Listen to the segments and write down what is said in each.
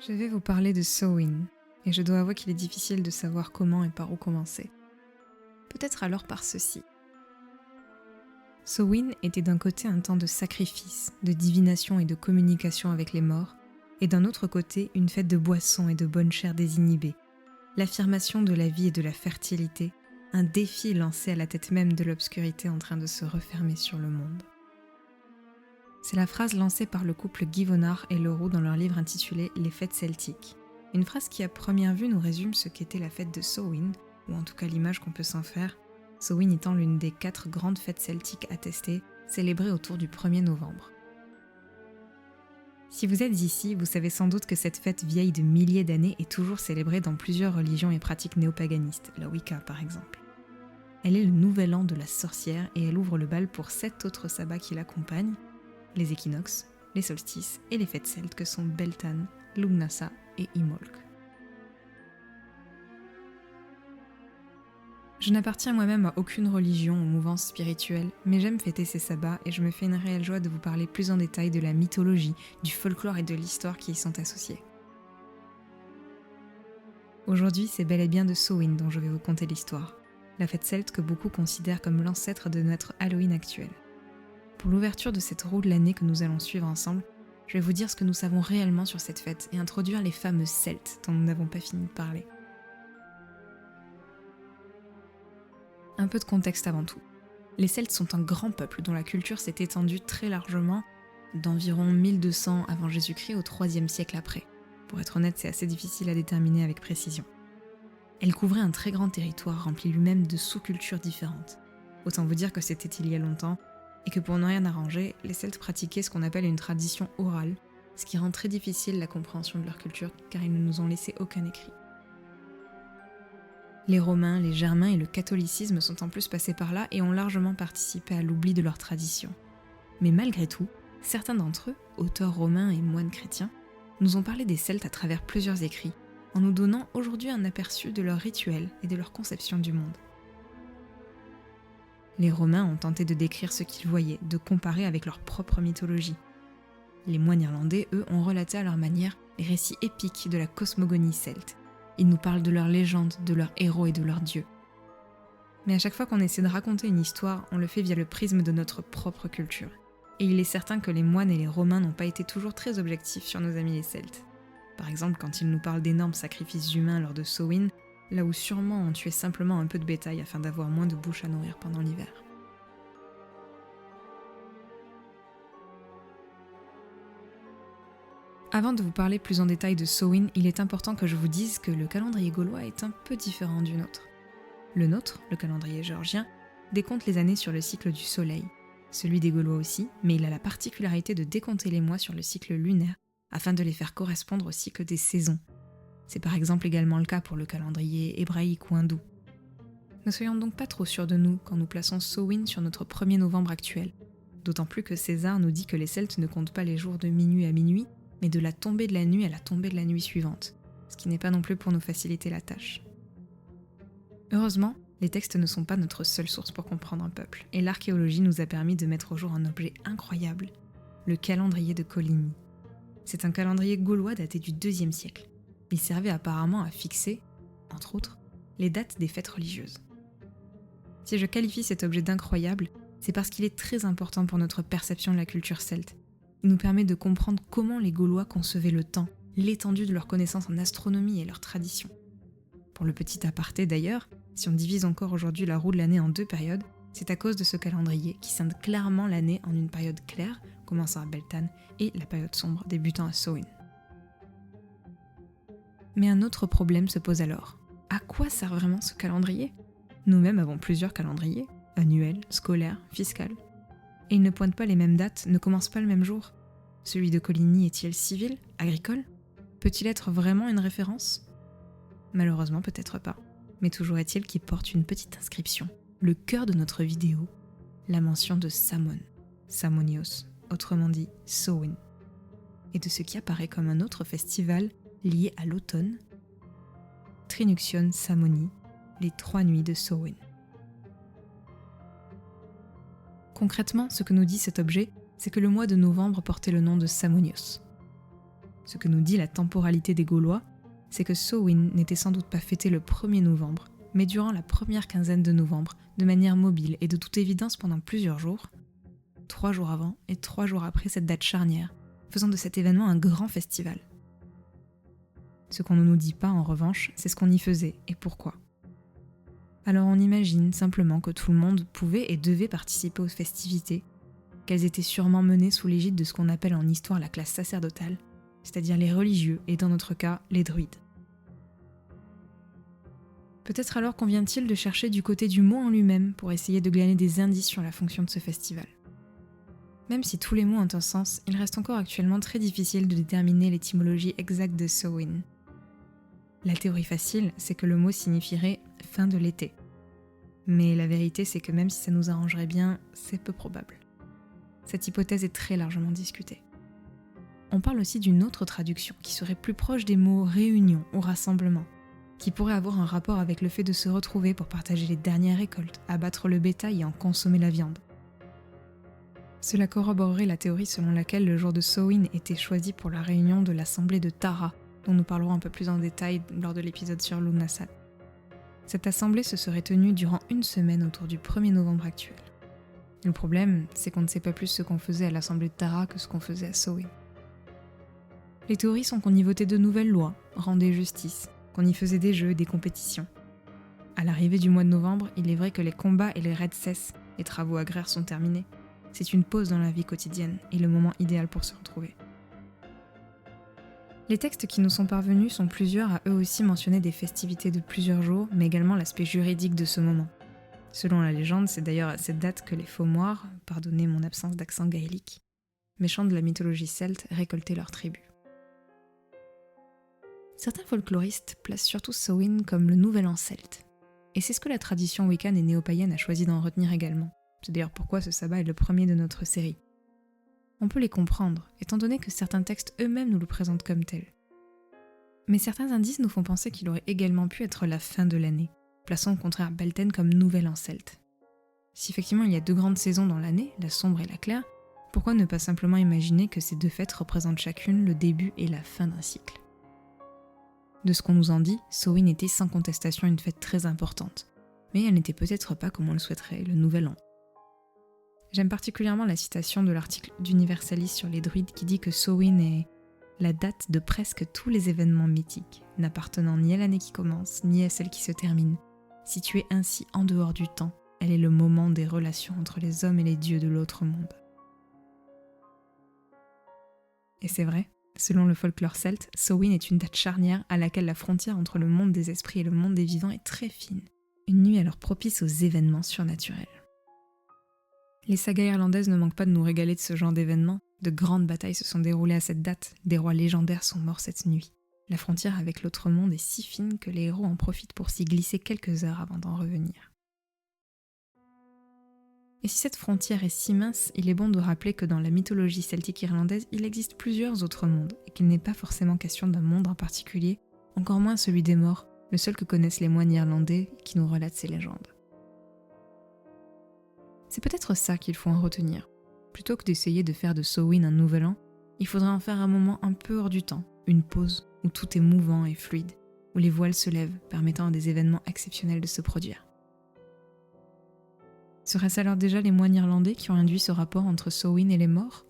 Je vais vous parler de Samhain, et je dois avouer qu'il est difficile de savoir comment et par où commencer. Peut-être alors par ceci. Samhain était d'un côté un temps de sacrifice, de divination et de communication avec les morts, et d'un autre côté une fête de boissons et de bonne chair désinhibée, l'affirmation de la vie et de la fertilité, un défi lancé à la tête même de l'obscurité en train de se refermer sur le monde. C'est la phrase lancée par le couple Guy Vonard et Leroux dans leur livre intitulé « Les fêtes celtiques ». Une phrase qui à première vue nous résume ce qu'était la fête de Samhain, ou en tout cas l'image qu'on peut s'en faire, Samhain étant l'une des 4 grandes fêtes celtiques attestées, célébrées autour du 1er novembre. Si vous êtes ici, vous savez sans doute que cette fête vieille de milliers d'années est toujours célébrée dans plusieurs religions et pratiques néopaganistes, la Wicca par exemple. Elle est le nouvel an de la sorcière et elle ouvre le bal pour 7 autres sabbats qui l'accompagnent, les équinoxes, les solstices et les fêtes celtes que sont Beltane, Lugnasa et Imbolc. Je n'appartiens moi-même à aucune religion ou mouvance spirituelle, mais j'aime fêter ces sabbats et je me fais une réelle joie de vous parler plus en détail de la mythologie, du folklore et de l'histoire qui y sont associés. Aujourd'hui, c'est bel et bien de Samhain dont je vais vous conter l'histoire, la fête celte que beaucoup considèrent comme l'ancêtre de notre Halloween actuel. Pour l'ouverture de cette roue de l'année que nous allons suivre ensemble, je vais vous dire ce que nous savons réellement sur cette fête et introduire les fameux Celtes dont nous n'avons pas fini de parler. Un peu de contexte avant tout. Les Celtes sont un grand peuple dont la culture s'est étendue très largement d'environ 1200 avant Jésus-Christ au IIIe siècle après. Pour être honnête, c'est assez difficile à déterminer avec précision. Elle couvrait un très grand territoire rempli lui-même de sous-cultures différentes. Autant vous dire que c'était il y a longtemps, et que pour ne rien arranger, les Celtes pratiquaient ce qu'on appelle une tradition orale, ce qui rend très difficile la compréhension de leur culture car ils ne nous ont laissé aucun écrit. Les Romains, les Germains et le catholicisme sont en plus passés par là et ont largement participé à l'oubli de leur tradition. Mais malgré tout, certains d'entre eux, auteurs romains et moines chrétiens, nous ont parlé des Celtes à travers plusieurs écrits, en nous donnant aujourd'hui un aperçu de leurs rituels et de leur conception du monde. Les Romains ont tenté de décrire ce qu'ils voyaient, de comparer avec leur propre mythologie. Les moines irlandais, eux, ont relaté à leur manière les récits épiques de la cosmogonie celte. Ils nous parlent de leurs légendes, de leurs héros et de leurs dieux. Mais à chaque fois qu'on essaie de raconter une histoire, on le fait via le prisme de notre propre culture. Et il est certain que les moines et les Romains n'ont pas été toujours très objectifs sur nos amis les Celtes. Par exemple, quand ils nous parlent d'énormes sacrifices humains lors de Samhain, là où sûrement on tuait simplement un peu de bétail afin d'avoir moins de bouches à nourrir pendant l'hiver. Avant de vous parler plus en détail de Samhain, il est important que je vous dise que le calendrier gaulois est un peu différent du nôtre. Le nôtre, le calendrier géorgien, décompte les années sur le cycle du soleil, celui des Gaulois aussi, mais il a la particularité de décompter les mois sur le cycle lunaire afin de les faire correspondre au cycle des saisons. C'est par exemple également le cas pour le calendrier hébraïque ou hindou. Ne soyons donc pas trop sûrs de nous quand nous plaçons Samhain sur notre 1er novembre actuel, d'autant plus que César nous dit que les Celtes ne comptent pas les jours de minuit à minuit, mais de la tombée de la nuit à la tombée de la nuit suivante, ce qui n'est pas non plus pour nous faciliter la tâche. Heureusement, les textes ne sont pas notre seule source pour comprendre un peuple, et l'archéologie nous a permis de mettre au jour un objet incroyable, le calendrier de Coligny. C'est un calendrier gaulois daté du IIe siècle. Il servait apparemment à fixer, entre autres, les dates des fêtes religieuses. Si je qualifie cet objet d'incroyable, c'est parce qu'il est très important pour notre perception de la culture celte. Il nous permet de comprendre comment les Gaulois concevaient le temps, l'étendue de leurs connaissances en astronomie et leurs traditions. Pour le petit aparté d'ailleurs, si on divise encore aujourd'hui la roue de l'année en 2 périodes, c'est à cause de ce calendrier qui scinde clairement l'année en une période claire, commençant à Beltane, et la période sombre débutant à Samhain. Mais un autre problème se pose alors. À quoi sert vraiment ce calendrier ? Nous-mêmes avons plusieurs calendriers, annuels, scolaires, fiscaux. Et ils ne pointent pas les mêmes dates, ne commencent pas le même jour. Celui de Coligny est-il civil, agricole ? Peut-il être vraiment une référence ? Malheureusement, peut-être pas. Mais toujours est-il qu'il porte une petite inscription, le cœur de notre vidéo, la mention de Samhain, Samonios, autrement dit Samhain, et de ce qui apparaît comme un autre festival lié à l'automne, Trinuxion Samoni, les 3 nuits de Samhain. Concrètement, ce que nous dit cet objet, c'est que le mois de novembre portait le nom de Samonios. Ce que nous dit la temporalité des Gaulois, c'est que Samhain n'était sans doute pas fêté le 1er novembre, mais durant la première quinzaine de novembre, de manière mobile et de toute évidence pendant plusieurs jours, 3 jours avant et 3 jours après cette date charnière, faisant de cet événement un grand festival. Ce qu'on ne nous dit pas en revanche, c'est ce qu'on y faisait et pourquoi. Alors on imagine simplement que tout le monde pouvait et devait participer aux festivités, qu'elles étaient sûrement menées sous l'égide de ce qu'on appelle en histoire la classe sacerdotale, c'est-à-dire les religieux et dans notre cas les druides. Peut-être alors convient-il de chercher du côté du mot en lui-même pour essayer de glaner des indices sur la fonction de ce festival. Même si tous les mots ont un sens, il reste encore actuellement très difficile de déterminer l'étymologie exacte de Samhain. La théorie facile, c'est que le mot signifierait « fin de l'été ». Mais la vérité, c'est que même si ça nous arrangerait bien, c'est peu probable. Cette hypothèse est très largement discutée. On parle aussi d'une autre traduction qui serait plus proche des mots « réunion » ou « rassemblement », qui pourrait avoir un rapport avec le fait de se retrouver pour partager les dernières récoltes, abattre le bétail et en consommer la viande. Cela corroborerait la théorie selon laquelle le jour de Samhain était choisi pour la réunion de l'assemblée de Tara, dont nous parlerons un peu plus en détail lors de l'épisode sur Lughnasadh. Cette assemblée se serait tenue durant une semaine autour du 1er novembre actuel. Le problème, c'est qu'on ne sait pas plus ce qu'on faisait à l'assemblée de Tara que ce qu'on faisait à Samhain. Les théories sont qu'on y votait de nouvelles lois, rendait justice, qu'on y faisait des jeux et des compétitions. À l'arrivée du mois de novembre, il est vrai que les combats et les raids cessent, les travaux agraires sont terminés. C'est une pause dans la vie quotidienne et le moment idéal pour se retrouver. Les textes qui nous sont parvenus sont plusieurs à eux aussi mentionner des festivités de plusieurs jours, mais également l'aspect juridique de ce moment. Selon la légende, c'est d'ailleurs à cette date que les Faumoirs, pardonnez mon absence d'accent gaélique, méchants de la mythologie celte, récoltaient leur tribu. Certains folkloristes placent surtout Samhain comme le nouvel an celte, et c'est ce que la tradition wiccan et néo-païenne a choisi d'en retenir également. C'est d'ailleurs pourquoi ce sabbat est le premier de notre série. On peut les comprendre, étant donné que certains textes eux-mêmes nous le présentent comme tel. Mais certains indices nous font penser qu'il aurait également pu être la fin de l'année, plaçant au contraire Beltane comme nouvel an celte. Si effectivement il y a 2 grandes saisons dans l'année, la sombre et la claire, pourquoi ne pas simplement imaginer que ces 2 fêtes représentent chacune le début et la fin d'un cycle ? De ce qu'on nous en dit, Samhain était sans contestation une fête très importante, mais elle n'était peut-être pas comme on le souhaiterait, le nouvel an. J'aime particulièrement la citation de l'article d'Universalis sur les druides qui dit que Samhain est la date de presque tous les événements mythiques, n'appartenant ni à l'année qui commence, ni à celle qui se termine. Située ainsi en dehors du temps, elle est le moment des relations entre les hommes et les dieux de l'autre monde. Et c'est vrai, selon le folklore celte, Samhain est une date charnière à laquelle la frontière entre le monde des esprits et le monde des vivants est très fine. Une nuit alors propice aux événements surnaturels. Les sagas irlandaises ne manquent pas de nous régaler de ce genre d'événements. De grandes batailles se sont déroulées à cette date, des rois légendaires sont morts cette nuit. La frontière avec l'autre monde est si fine que les héros en profitent pour s'y glisser quelques heures avant d'en revenir. Et si cette frontière est si mince, il est bon de rappeler que dans la mythologie celtique irlandaise, il existe plusieurs autres mondes, et qu'il n'est pas forcément question d'un monde en particulier, encore moins celui des morts, le seul que connaissent les moines irlandais qui nous relatent ces légendes. C'est peut-être ça qu'il faut en retenir. Plutôt que d'essayer de faire de Samhain un nouvel an, il faudrait en faire un moment un peu hors du temps, une pause où tout est mouvant et fluide, où les voiles se lèvent, permettant à des événements exceptionnels de se produire. Seraient-ce alors déjà les moines irlandais qui ont induit ce rapport entre Samhain et les morts ?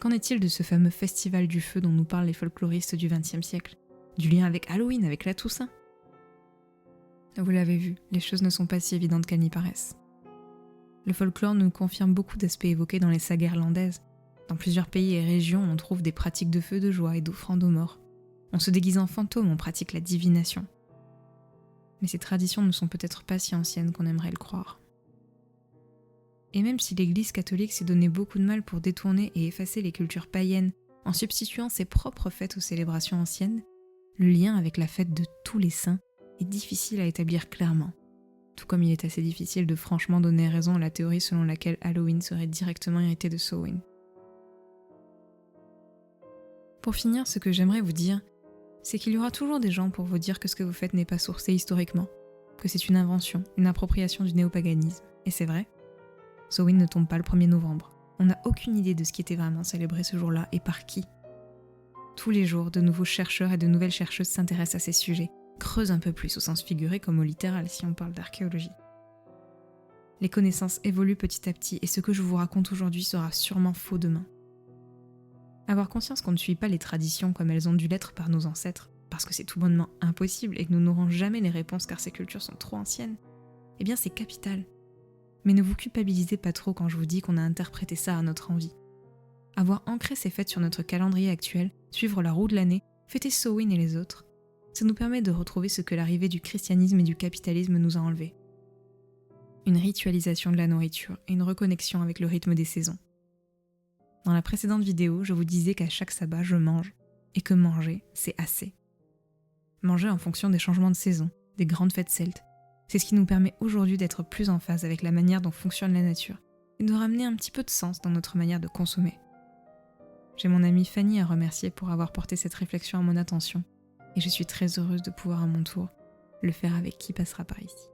Qu'en est-il de ce fameux festival du feu dont nous parlent les folkloristes du XXe siècle ? Du lien avec Halloween, avec la Toussaint ? Vous l'avez vu, les choses ne sont pas si évidentes qu'elles n'y paraissent. Le folklore nous confirme beaucoup d'aspects évoqués dans les sagas irlandaises. Dans plusieurs pays et régions, on trouve des pratiques de feu de joie et d'offrandes aux morts. On se déguise en fantôme, on pratique la divination. Mais ces traditions ne sont peut-être pas si anciennes qu'on aimerait le croire. Et même si l'Église catholique s'est donné beaucoup de mal pour détourner et effacer les cultures païennes en substituant ses propres fêtes aux célébrations anciennes, le lien avec la fête de tous les saints est difficile à établir clairement. Tout comme il est assez difficile de franchement donner raison à la théorie selon laquelle Halloween serait directement hérité de Samhain. Pour finir, ce que j'aimerais vous dire, c'est qu'il y aura toujours des gens pour vous dire que ce que vous faites n'est pas sourcé historiquement, que c'est une invention, une appropriation du néopaganisme. Et c'est vrai, Samhain ne tombe pas le 1er novembre. On n'a aucune idée de ce qui était vraiment célébré ce jour-là et par qui. Tous les jours, de nouveaux chercheurs et de nouvelles chercheuses s'intéressent à ces sujets, creusent un peu plus au sens figuré comme au littéral si on parle d'archéologie. Les connaissances évoluent petit à petit et ce que je vous raconte aujourd'hui sera sûrement faux demain. Avoir conscience qu'on ne suit pas les traditions comme elles ont dû l'être par nos ancêtres, parce que c'est tout bonnement impossible et que nous n'aurons jamais les réponses car ces cultures sont trop anciennes, eh bien c'est capital. Mais ne vous culpabilisez pas trop quand je vous dis qu'on a interprété ça à notre envie. Avoir ancré ces fêtes sur notre calendrier actuel, suivre la roue de l'année, fêter Samhain et les autres, ça nous permet de retrouver ce que l'arrivée du christianisme et du capitalisme nous a enlevé. Une ritualisation de la nourriture et une reconnexion avec le rythme des saisons. Dans la précédente vidéo, je vous disais qu'à chaque sabbat, je mange, et que manger, c'est assez. Manger en fonction des changements de saison, des grandes fêtes celtes, c'est ce qui nous permet aujourd'hui d'être plus en phase avec la manière dont fonctionne la nature, et de ramener un petit peu de sens dans notre manière de consommer. J'ai mon amie Fanny à remercier pour avoir porté cette réflexion à mon attention, et je suis très heureuse de pouvoir à mon tour le faire avec qui passera par ici.